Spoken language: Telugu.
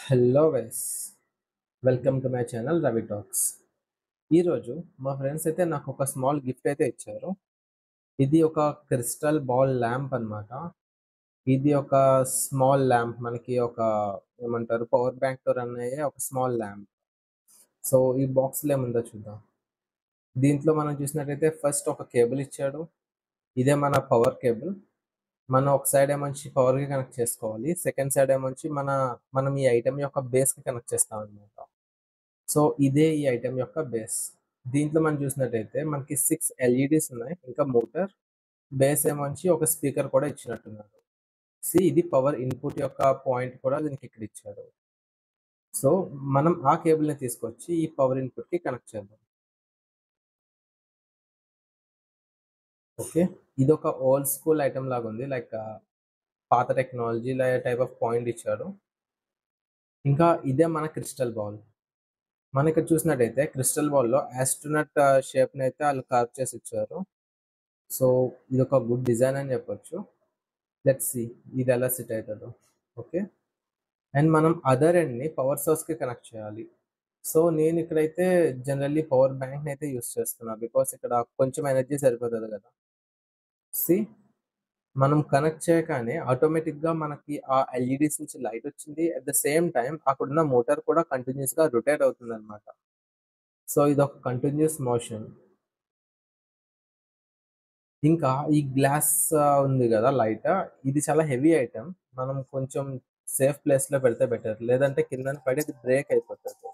Hello guys, welcome to my channel Ravi talks. ఈరోజు మా ఫ్రెండ్స్ అయితే నాకు ఒక స్మాల్ గిఫ్ట్ అయితే ఇచ్చారు. ఇది ఒక క్రిస్టల్ బాల్ ల్యాంప్ అన్నమాట. ఇది ఒక స్మాల్ ల్యాంప్, మనకి ఒక ఏమంటారు పవర్ బ్యాంక్తో రన్ అయ్యే ఒక స్మాల్ ల్యాంప్. సో ఈ బాక్స్లో ఏముందో చూద్దాం. దీంట్లో మనం చూసినట్టయితే ఫస్ట్ ఒక కేబుల్ ఇచ్చాడు. ఇదే మన పవర్ కేబుల్. మనం ఒక సైడ్ ఏమొచ్చి పవర్కి కనెక్ట్ చేసుకోవాలి, సెకండ్ సైడ్ ఏమొచ్చి మనం ఈ ఐటమ్ యొక్క బేస్కి కనెక్ట్ చేస్తాం అనమాట. సో ఇదే ఈ ఐటమ్ యొక్క బేస్. దీంట్లో మనం చూసినట్టయితే మనకి 6 ఎల్ఈడీస్ ఉన్నాయి, ఇంకా మోటార్, బేస్ ఏమొచ్చి ఒక స్పీకర్ కూడా ఇచ్చినట్టున్నారు. ఇది పవర్ ఇన్పుట్ యొక్క పాయింట్ కూడా దీనికి ఇక్కడ ఇచ్చాడు. సో మనం ఆ కేబుల్ని తీసుకొచ్చి ఈ పవర్ ఇన్పుట్కి కనెక్ట్ చేద్దాం. ఓకే, ఇది ఒక ఓల్డ్ స్కూల్ ఐటమ్ లాగా ఉంది, లైక్ పాత టెక్నాలజీ టైప్ ఆఫ్ పాయింట్ ఇచ్చాడు. ఇంకా ఇదే మన క్రిస్టల్ బాల్. మనం ఇక్కడ చూసినట్టయితే క్రిస్టల్ బాల్లో ఆస్ట్రోనట్ షేప్ని అయితే వాళ్ళు కార్వ్ చేసి ఇచ్చారు. సో ఇది ఒక గుడ్ డిజైన్ అని చెప్పొచ్చు. లెట్స్ సి ఇది ఎలా సెట్ అవుతుందో. ఓకే, అండ్ మనం అదర్ ఎండ్ని పవర్ సోర్స్కి కనెక్ట్ చేయాలి. సో నేను ఇక్కడైతే జనరల్లీ పవర్ బ్యాంక్ని అయితే యూస్ చేస్తున్నా, బికాస్ ఇక్కడ కొంచెం ఎనర్జీ సరిపోతుంది కదా. సి మనం కనెక్ట్ చేయగానే ఆటోమేటిక్గా మనకి ఆ ఎల్ఈడీస్ నుంచి లైట్ వచ్చింది. అట్ ద సేమ్ టైం అక్కడున్న మోటార్ కూడా కంటిన్యూస్గా రొటేట్ అవుతుంది అనమాట. సో ఇది ఒక కంటిన్యూస్ మోషన్. ఇంకా ఈ గ్లాస్ ఉంది కదా లైట్, ఇది చాలా హెవీ ఐటమ్. మనం కొంచెం సేఫ్ ప్లేస్లో పెడితే బెటర్, లేదంటే కింద పడి అది బ్రేక్ అయిపోతుంది.